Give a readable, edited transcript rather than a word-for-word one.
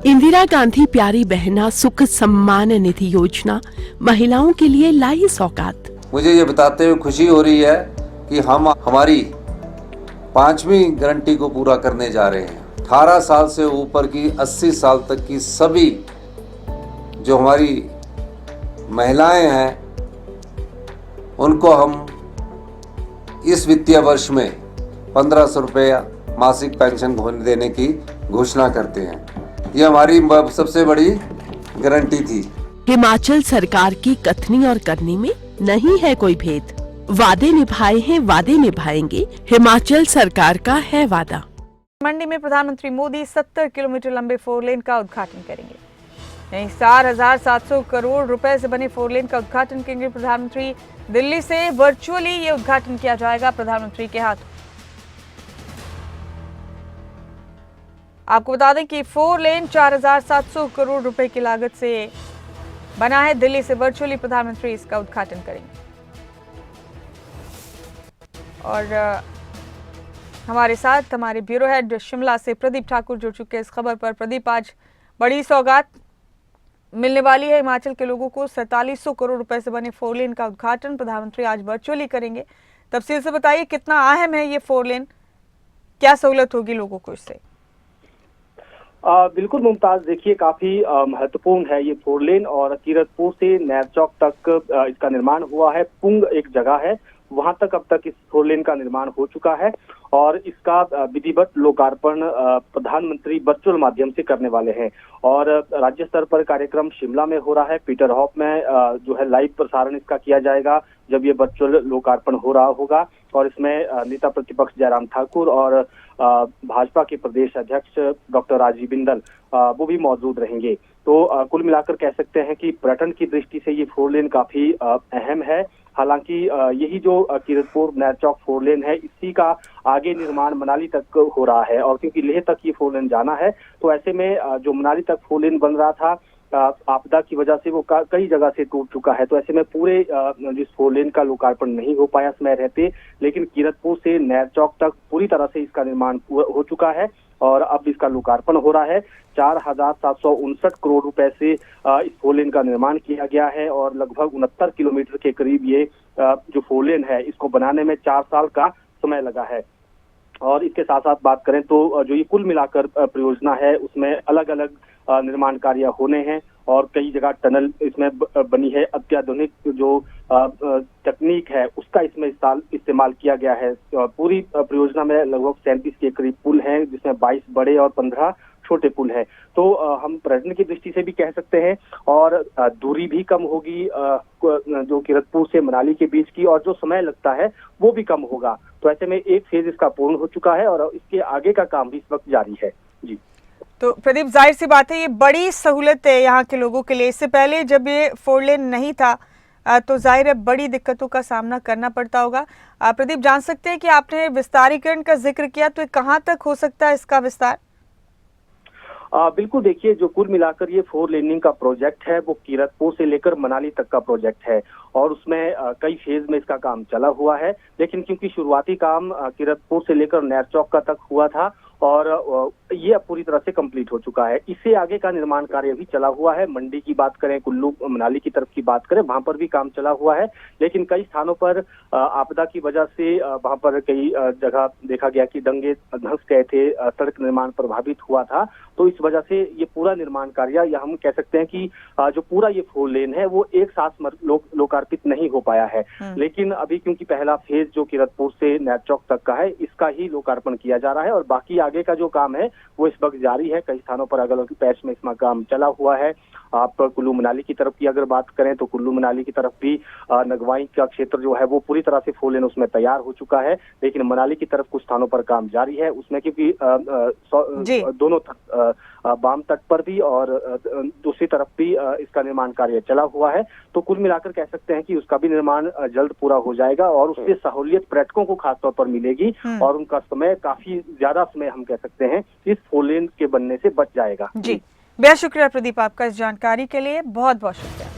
इंदिरा गांधी प्यारी बहना सुख सम्मान निधि योजना महिलाओं के लिए लाई सौगात। मुझे ये बताते हुए खुशी हो रही है कि हम हमारी 5वीं गारंटी को पूरा करने जा रहे हैं। 18 साल से ऊपर की 80 साल तक की सभी जो हमारी महिलाएं हैं उनको हम इस वित्तीय वर्ष में 1500 रुपया मासिक पेंशन देने की घोषणा करते हैं। ये हमारी सबसे बड़ी गारंटी थी। हिमाचल सरकार की कथनी और करनी में नहीं है कोई भेद। वादे निभाए हैं, वादे निभाएंगे, हिमाचल सरकार का है वादा। मंडी में प्रधानमंत्री मोदी 70 किलोमीटर लंबे 4 लेन का उद्घाटन करेंगे। यहीं 4,700 करोड़ रुपए से बने 4 लेन का उद्घाटन करेंगे प्रधानमंत्री। दिल्ली से वर्चुअली ये उद्घाटन किया जाएगा प्रधानमंत्री के हाथों। आपको बता दें कि 4 लेन 4,700 करोड़ रुपए की लागत से बना है। दिल्ली से वर्चुअली प्रधानमंत्री इसका उद्घाटन करेंगे। और हमारे साथ हमारे ब्यूरो हेड शिमला से प्रदीप ठाकुर जुड़ चुके हैं इस खबर पर। प्रदीप, आज बड़ी सौगात मिलने वाली है हिमाचल के लोगों को। 4700 करोड़ रुपए से बने 4 लेन का उद्घाटन प्रधानमंत्री आज वर्चुअली करेंगे। तफसील से बताइए कितना अहम है ये 4 लेन, क्या सहूलत होगी लोगों को इससे? बिल्कुल मुमताज, देखिए काफी महत्वपूर्ण है ये 4 लेन और कीरतपुर से नैर चौक तक इसका निर्माण हुआ है। पुंग एक जगह है, वहां तक अब तक इस 4 लेन का निर्माण हो चुका है और इसका विधिवत लोकार्पण प्रधानमंत्री वर्चुअल माध्यम से करने वाले हैं। और राज्य स्तर पर कार्यक्रम शिमला में हो रहा है। पीटर हॉफ में जो है लाइव प्रसारण इसका किया जाएगा जब ये वर्चुअल लोकार्पण हो रहा होगा। और इसमें नेता प्रतिपक्ष जयराम ठाकुर और भाजपा के प्रदेश अध्यक्ष डॉक्टर राजीव बिंदल वो भी मौजूद रहेंगे। तो कुल मिलाकर कह सकते हैं कि पर्यटन की दृष्टि से ये 4 लेन काफी अहम है। हालांकि यही जो कीरतपुर नैर चौक 4 लेन है, इसी का आगे निर्माण मनाली तक हो रहा है। और क्योंकि लेह तक ये 4 लेन जाना है, तो ऐसे में जो मनाली तक 4 लेन बन रहा था, आपदा की वजह से वो कई जगह से टूट चुका है। तो ऐसे में पूरे जिस 4 लेन का लोकार्पण नहीं हो पाया समय रहते, लेकिन कीरतपुर से नैर चौक तक पूरी तरह से इसका निर्माण हो चुका है और अब इसका लोकार्पण हो रहा है। 4,759 करोड़ रुपए से इस 4 लेन का निर्माण किया गया है और लगभग 69 किलोमीटर के करीब ये जो 4 लेन है इसको बनाने में 4 साल का समय लगा है। और इसके साथ साथ बात करें तो जो ये कुल मिलाकर परियोजना है उसमें अलग अलग निर्माण कार्य होने हैं और कई जगह टनल इसमें बनी है। अत्याधुनिक जो तकनीक है उसका इसमें इस्तेमाल किया गया है। पूरी परियोजना में लगभग 37 के करीब पुल हैं, जिसमें 22 बड़े और 15 छोटे पुल हैं। तो हम पर्यटन की दृष्टि से भी कह सकते हैं और दूरी भी कम होगी जो कीरतपुर से मनाली के बीच की, और जो समय लगता है वो भी कम होगा। तो ऐसे में एक फेज इसका पूर्ण हो चुका है और इसके आगे का काम भी इस वक्त जारी है। जी, तो प्रदीप, जाहिर सी बात है ये बड़ी सहूलत है यहाँ के लोगों के लिए। इससे पहले जब ये 4 लेन नहीं था तो जाहिर है बड़ी दिक्कतों का सामना करना पड़ता होगा। प्रदीप, जान सकते हैं कि आपने विस्तारीकरण का जिक्र किया, तो कहाँ तक हो सकता है इसका विस्तार? बिल्कुल, देखिए जो कुल मिलाकर ये 4 लेनिंग का प्रोजेक्ट है वो कीरतपुर से लेकर मनाली तक का प्रोजेक्ट है और उसमें कई फेज में इसका काम चला हुआ है। लेकिन क्योंकि शुरुआती काम कीरतपुर से लेकर नैर चौक का तक हुआ था और ये अब पूरी तरह से कंप्लीट हो चुका है। इससे आगे का निर्माण कार्य भी चला हुआ है। मंडी की बात करें, कुल्लू मनाली की तरफ की बात करें, वहां पर भी काम चला हुआ है। लेकिन कई स्थानों पर आपदा की वजह से वहां पर कई जगह देखा गया कि दंगे धंस गए थे, सड़क निर्माण प्रभावित हुआ था। तो इस वजह से ये पूरा निर्माण कार्य, या हम कह सकते हैं कि जो पूरा ये 4 लेन है वो एक साथ लोकार्पित नहीं हो पाया है। लेकिन अभी क्योंकि पहला फेज जो कीरतपुर से नैर चौक तक का है, इसका ही लोकार्पण किया जा रहा है और बाकी आगे का जो काम है वो इस वक्त जारी है। कई स्थानों पर अलग अलग पैच में इसमें काम चला हुआ है। आप कुल्लू मनाली की तरफ की अगर बात करें तो कुल्लू मनाली की तरफ भी नगवाई का क्षेत्र जो है वो पूरी तरह से 4 लेन उसमें तैयार हो चुका है। लेकिन मनाली की तरफ कुछ स्थानों पर काम जारी है उसमें, क्योंकि दोनों बाम तट पर भी और दूसरी तरफ भी इसका निर्माण कार्य चला हुआ है। तो कुल मिलाकर कह सकते हैं कि उसका भी निर्माण जल्द पूरा हो जाएगा और उससे सहूलियत पर्यटकों को खासतौर पर मिलेगी और उनका समय, काफी ज्यादा समय हम कह सकते हैं, इस 4 लेन के बनने से बच जाएगा। जी, बेहद शुक्रिया प्रदीप आपका इस जानकारी के लिए, बहुत बहुत शुक्रिया।